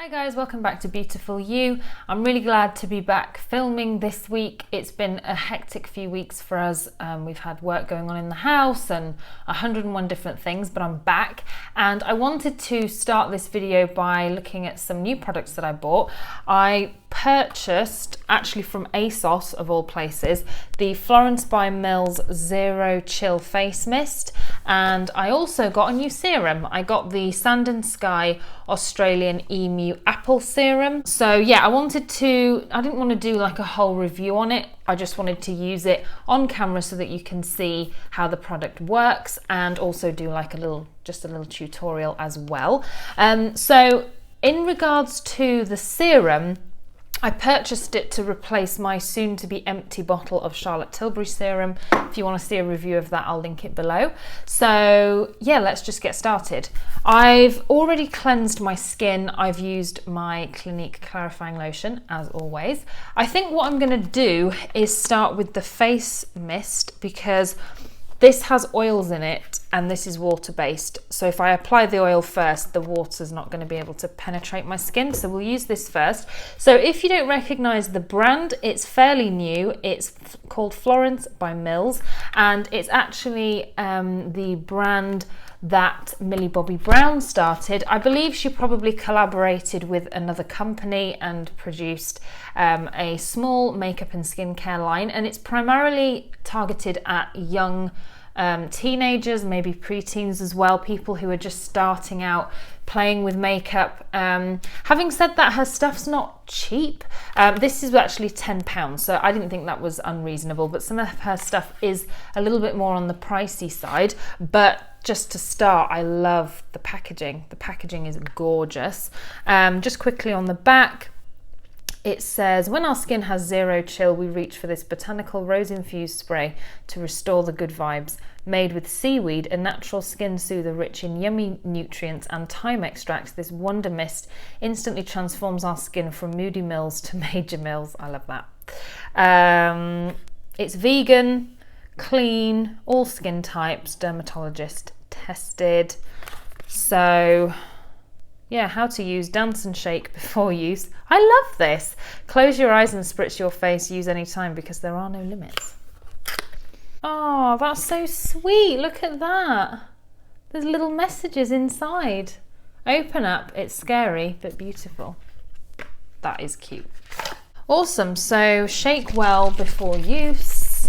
Hi guys, welcome back to Beautiful You. I'm really glad to be back filming this week. It's been a hectic few weeks for us. We've had work going on in the house and 101 different things, but I'm back and I wanted to start this video by looking at some new products that I bought. I purchased, actually from ASOS of all places, the Florence by Mills Zero Chill Face Mist, and I also got a new serum. I got the Sand Sky Australian Emu Apple Serum. So yeah, I didn't want to do like a whole review on it. I just wanted to use it on camera so that you can see how the product works and also do like just a little tutorial as well. So in regards to the serum, I purchased it to replace my soon-to-be empty bottle of Charlotte Tilbury serum. If you want to see a review of that, I'll link it below. So yeah, let's just get started. I've already cleansed my skin. I've used my Clinique clarifying lotion, as always. I think what I'm going to do is start with the face mist because this has oils in it and this is water-based. So if I apply the oil first, the water's not going to be able to penetrate my skin. So we'll use this first. So if you don't recognize the brand, it's fairly new. It's called Florence by Mills, and it's actually the brand that Millie Bobby Brown started. I believe she probably collaborated with another company and produced a small makeup and skincare line, and it's primarily targeted at young teenagers, maybe preteens as well, people who are just starting out playing with makeup. Having said that, her stuff's not cheap. This is actually £10, so I didn't think that was unreasonable, but some of her stuff is a little bit more on the pricey side. But just to start, I love the packaging. The packaging is gorgeous. Just quickly on the back, it says, when our skin has zero chill, we reach for this botanical rose-infused spray to restore the good vibes. Made with seaweed, a natural skin soother rich in yummy nutrients and thyme extracts, this wonder mist instantly transforms our skin from moody mills to major mills. I love that. It's vegan, clean, all skin types, dermatologist tested. So yeah, how to use, dance and shake before use. I love this. Close your eyes and spritz your face, use any time because there are no limits. Oh, that's so sweet. Look at that. There's little messages inside. Open up. It's scary, but beautiful. That is cute. Awesome. So shake well before use.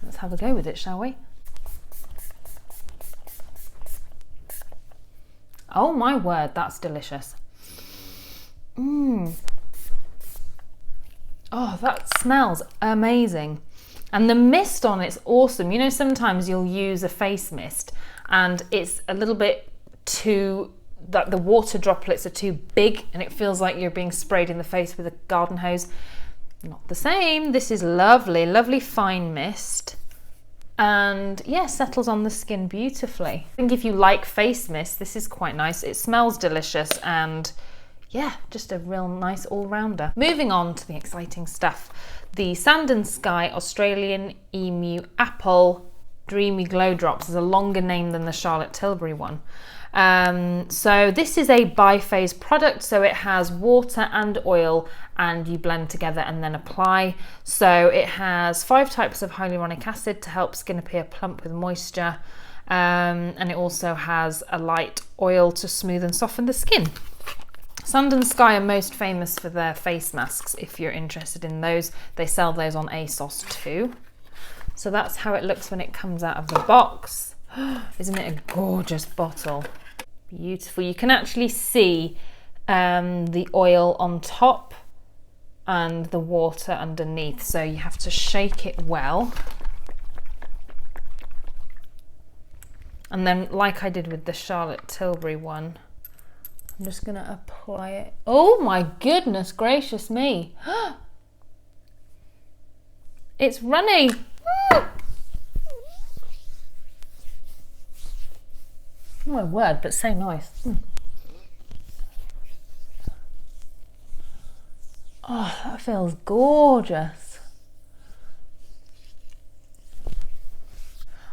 Let's have a go with it, shall we? Oh my word, that's delicious. Oh, that smells amazing. And the mist on it's awesome. You know, sometimes you'll use a face mist and it's a little bit too, that the water droplets are too big and it feels like you're being sprayed in the face with a garden hose. Not the same. This is lovely, lovely fine mist. And yeah, settles on the skin beautifully. I think if you like face mist, this is quite nice. It smells delicious and yeah, just a real nice all-rounder. Moving on to the exciting stuff. The Sand Sky Australian Emu Apple Dreamy Glow Drops is a longer name than the Charlotte Tilbury one. So this is a bi-phase product, so it has water and oil and you blend together and then apply. So it has 5 types of hyaluronic acid to help skin appear plump with moisture, and it also has a light oil to smooth and soften the skin. Sand Sky are most famous for their face masks. If you're interested in those, they sell those on ASOS too. So that's how it looks when it comes out of the box. Isn't it a gorgeous bottle? Beautiful. You can actually see the oil on top and the water underneath, so you have to shake it well. And then, like I did with the Charlotte Tilbury one, I'm just going to apply it. Oh my goodness gracious me. It's runny. Oh my word, but so nice. Oh, that feels gorgeous.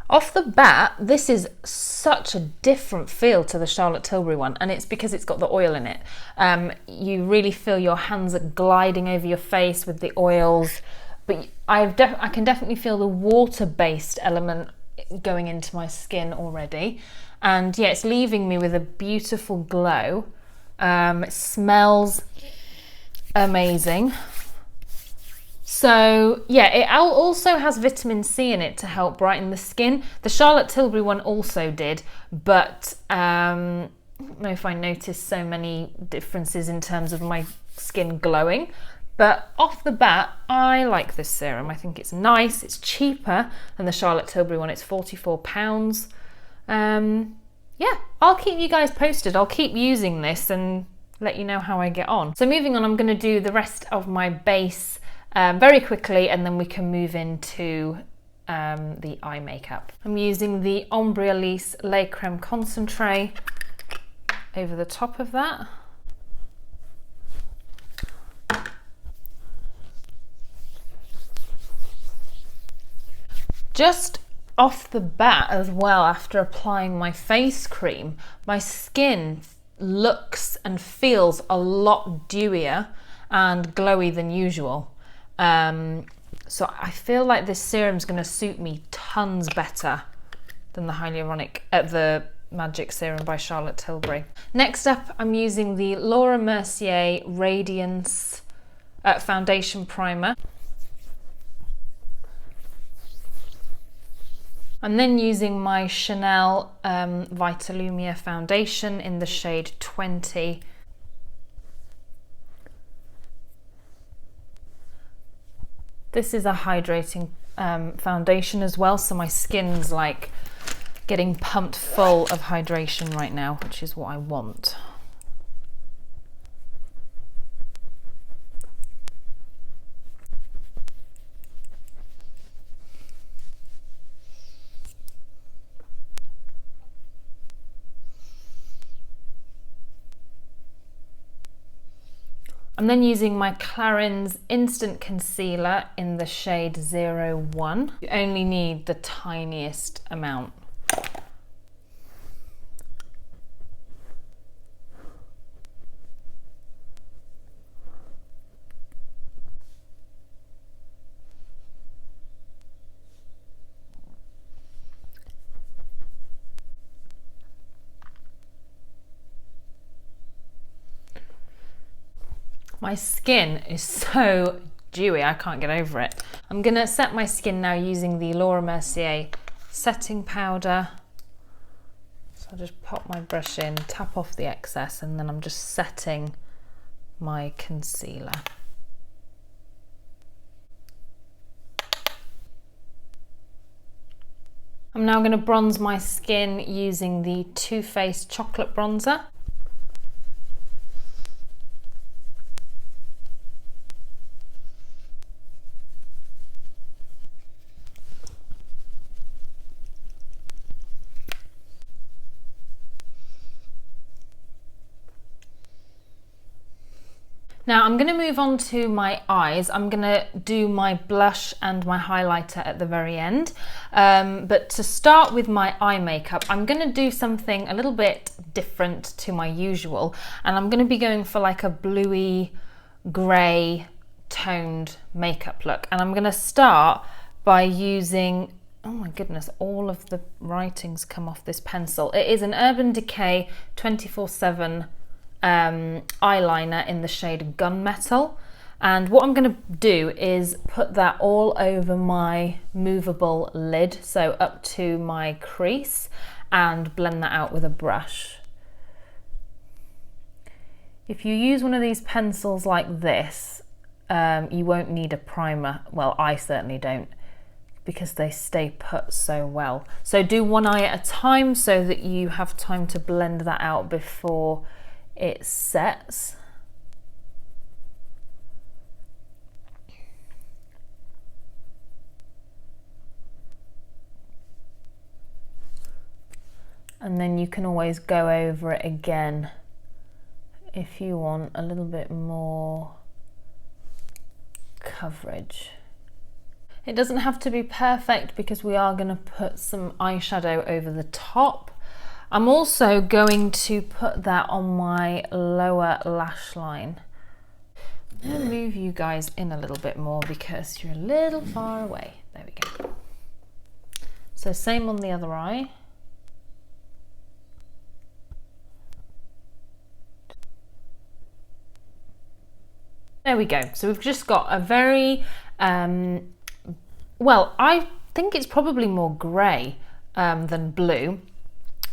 Off the bat, this is such a different feel to the Charlotte Tilbury one, and it's because it's got the oil in it. You really feel your hands are gliding over your face with the oils, but I can definitely feel the water-based element going into my skin already. And yeah, it's leaving me with a beautiful glow. It smells amazing. So yeah, it also has vitamin C in it to help brighten the skin. The Charlotte Tilbury one also did, but I don't know if I noticed so many differences in terms of my skin glowing. But off the bat, I like this serum. I think it's nice. It's cheaper than the Charlotte Tilbury one. It's £44. Yeah, I'll keep you guys posted. I'll keep using this and let you know how I get on. So moving on, I'm going to do the rest of my base very quickly, and then we can move into the eye makeup. I'm using the Embryolisse Lait Creme Concentrate over the top of that. Just off the bat as well, after applying my face cream, my skin looks and feels a lot dewier and glowy than usual. So I feel like this serum's going to suit me tons better than the the Magic Serum by Charlotte Tilbury. Next up, I'm using the Mercier Radiance Foundation Primer. I'm then using my Chanel Vitalumière foundation in the shade 20. This is a hydrating foundation as well, so my skin's like getting pumped full of hydration right now, which is what I want. I'm then using my Clarins Instant Concealer in the shade 01. You only need the tiniest amount. My skin is so dewy, I can't get over it. I'm gonna set my skin now using the Mercier setting powder. So I'll just pop my brush in, tap off the excess, and then I'm just setting my concealer. I'm now gonna bronze my skin using the Too Faced Chocolate Bronzer. Now I'm going to move on to my eyes. I'm going to do my blush and my highlighter at the very end. But to start with my eye makeup, I'm going to do something a little bit different to my usual. And I'm going to be going for like a bluey grey toned makeup look. And I'm going to start by using, oh my goodness, all of the writings come off this pencil. It is an Urban Decay 24/7 eyeliner in the shade Gunmetal, and what I'm going to do is put that all over my movable lid, so up to my crease, and blend that out with a brush. If you use one of these pencils like this, you won't need a primer. Well, I certainly don't, because they stay put so well. So do one eye at a time so that you have time to blend that out before it sets. And then you can always go over it again if you want a little bit more coverage. It doesn't have to be perfect because we are going to put some eyeshadow over the top. I'm also going to put that on my lower lash line. I'm going to move you guys in a little bit more because you're a little far away. There we go. So same on the other eye. There we go. So we've just got a very, well, I think it's probably more grey than blue,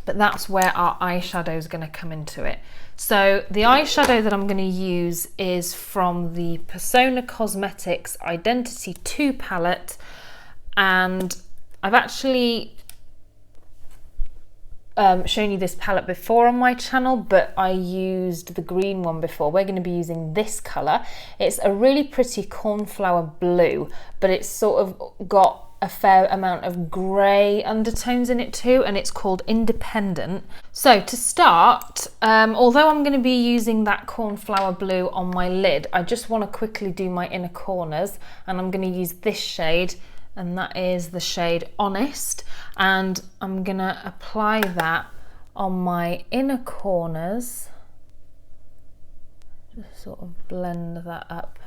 but that's where our eyeshadow is going to come into it. So the eyeshadow that I'm going to use is from the Persona Cosmetics Identity 2 palette, and I've actually shown you this palette before on my channel, but I used the green one before. We're going to be using this colour. It's a really pretty cornflower blue, but it's sort of got a fair amount of grey undertones in it too, and it's called Independent. So to start, although I'm going to be using that cornflower blue on my lid, I just want to quickly do my inner corners, and I'm going to use this shade, and that is the shade Honest, and I'm going to apply that on my inner corners. Just sort of blend that up.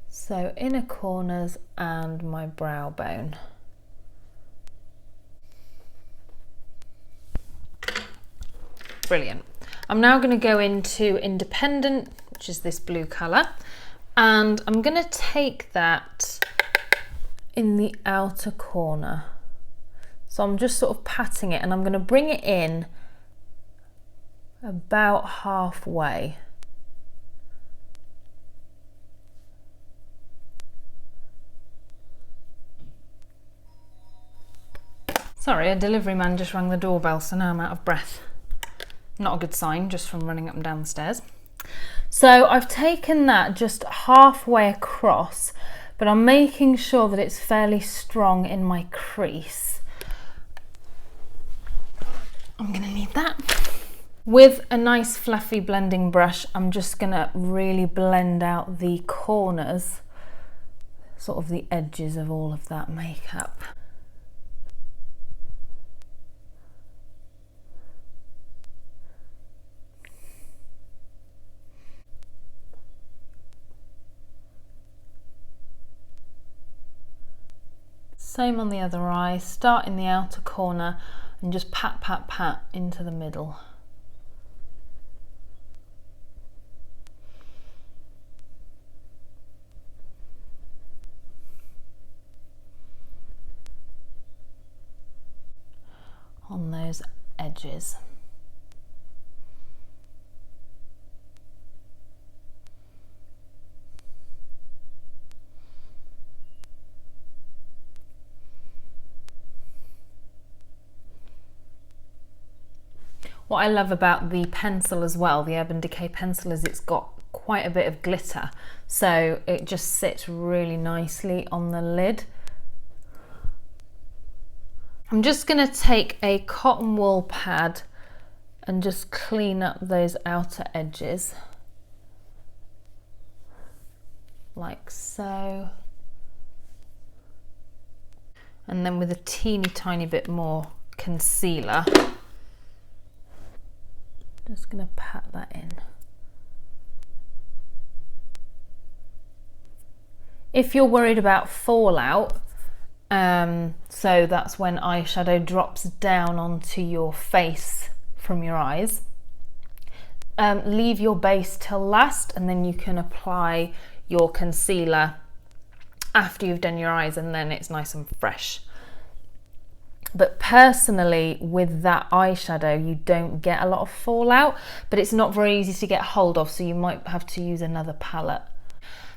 So inner corners and my brow bone. Brilliant. I'm now going to go into Independent, which is this blue colour, and I'm going to take that in the outer corner. So I'm just sort of patting it, and I'm going to bring it in about halfway. Sorry, a delivery man just rang the doorbell, so now I'm out of breath. Not a good sign, just from running up and down the stairs. So I've taken that just halfway across, but I'm making sure that it's fairly strong in my crease. I'm going to need that. With a nice fluffy blending brush, I'm just going to really blend out the corners, sort of the edges of all of that makeup. Same on the other eye, start in the outer corner and just pat, pat, pat into the middle. On those edges. What I love about the pencil as well, the Urban Decay pencil, is it's got quite a bit of glitter, so it just sits really nicely on the lid. I'm just going to take a cotton wool pad and just clean up those outer edges, like so. And then with a teeny tiny bit more concealer, just going to pat that in. If you're worried about fallout, so that's when eyeshadow drops down onto your face from your eyes, leave your base till last, and then you can apply your concealer after you've done your eyes, and then it's nice and fresh. But personally, with that eyeshadow, you don't get a lot of fallout, but it's not very easy to get hold of, so you might have to use another palette.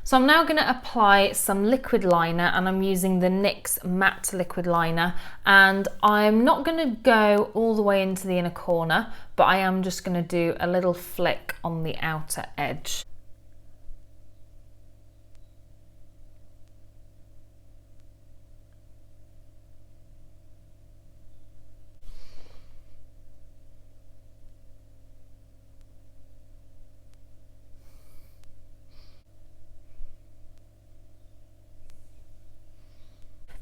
So I'm now going to apply some liquid liner, and I'm using the NYX matte liquid liner, and I'm not going to go all the way into the inner corner, but I am just going to do a little flick on the outer edge.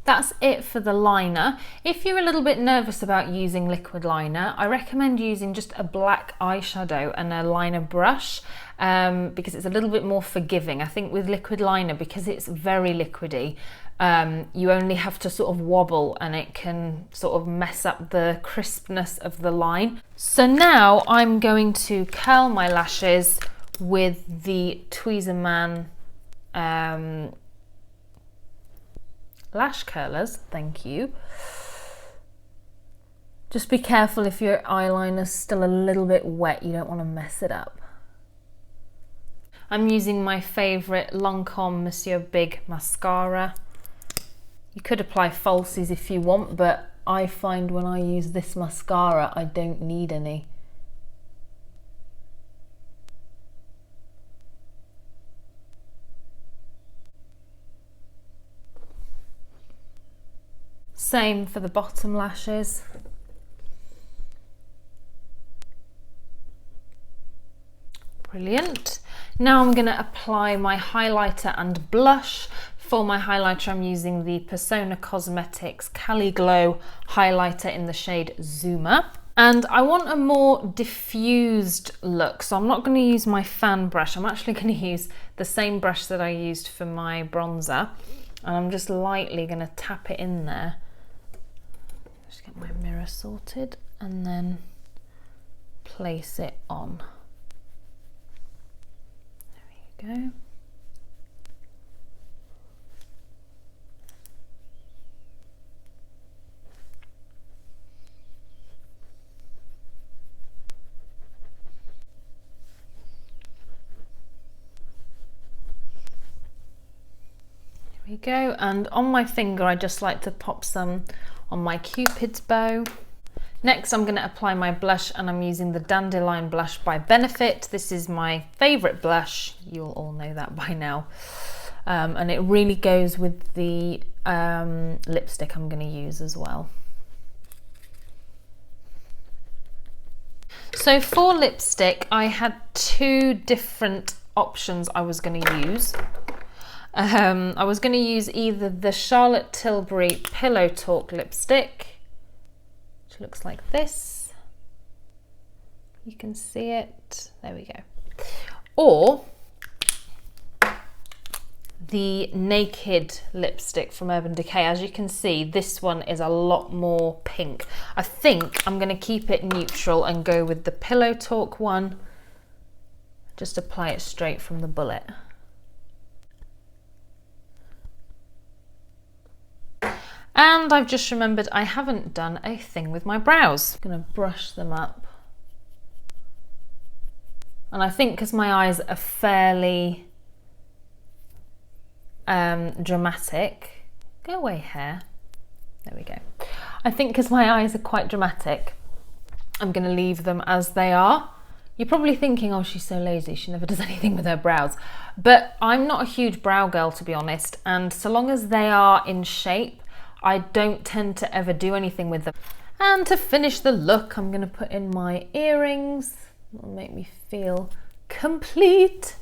That's it for the liner. If you're a little bit nervous about using liquid liner, I recommend using just a black eyeshadow and a liner brush because it's a little bit more forgiving. I think with liquid liner, because it's very liquidy, you only have to sort of wobble and it can sort of mess up the crispness of the line. So now I'm going to curl my lashes with the Tweezerman lash curlers, thank you. Just be careful if your eyeliner's still a little bit wet, you don't want to mess it up. I'm using my favourite Lancôme Monsieur Big mascara. You could apply falsies if you want, but I find when I use this mascara, I don't need any. Same for the bottom lashes. Brilliant. Now I'm going to apply my highlighter and blush. For my highlighter, I'm using the Persona Cosmetics Cali Glow highlighter in the shade Zuma. And I want a more diffused look, so I'm not going to use my fan brush. I'm actually going to use the same brush that I used for my bronzer. And I'm just lightly going to tap it in there. Just get my mirror sorted and then place it on. There we go. There we go, and on my finger I just like to pop some on my Cupid's bow. Next I'm going to apply my blush, and I'm using the Dandelion blush by Benefit. This is my favourite blush, you'll all know that by now, and it really goes with the lipstick I'm going to use as well. So for lipstick I had two different options I was going to use. I was going to use either the Charlotte Tilbury Pillow Talk lipstick, which looks like this. You can see it. There we go. Or the Naked lipstick from Urban Decay. As you can see, this one is a lot more pink. I think I'm going to keep it neutral and go with the Pillow Talk one. Just apply it straight from the bullet. And I've just remembered I haven't done a thing with my brows. I'm going to brush them up. And I think because my eyes are fairly dramatic, go away hair, there we go. I think because my eyes are quite dramatic, I'm going to leave them as they are. You're probably thinking, oh, she's so lazy, she never does anything with her brows. But I'm not a huge brow girl, to be honest, and so long as they are in shape, I don't tend to ever do anything with them. And to finish the look, I'm going to put in my earrings. That'll make me feel complete.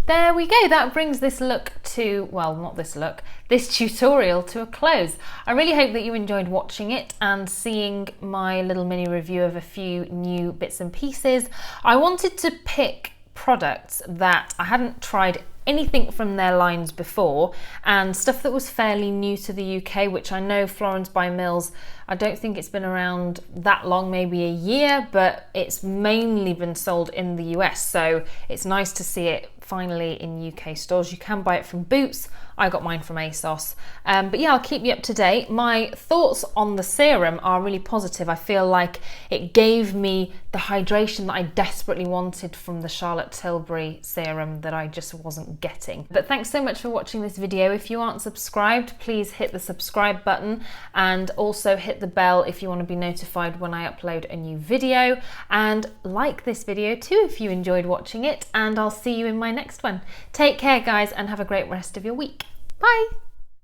There we go, that brings this look to, well, not this look, this tutorial to a close. I really hope that you enjoyed watching it and seeing my little mini review of a few new bits and pieces. I wanted to pick products that I hadn't tried anything from their lines before, and stuff that was fairly new to the UK, which I know Florence by Mills, I don't think it's been around that long, maybe a year, but it's mainly been sold in the US, so it's nice to see it finally in UK stores. You can buy it from Boots. I got mine from ASOS. But yeah, I'll keep you up to date. My thoughts on the serum are really positive. I feel like it gave me the hydration that I desperately wanted from the Charlotte Tilbury serum that I just wasn't getting. But thanks so much for watching this video. If you aren't subscribed, please hit the subscribe button and also hit the bell if you want to be notified when I upload a new video, and like this video too if you enjoyed watching it, and I'll see you in my next one. Take care guys, and have a great rest of your week. Bye!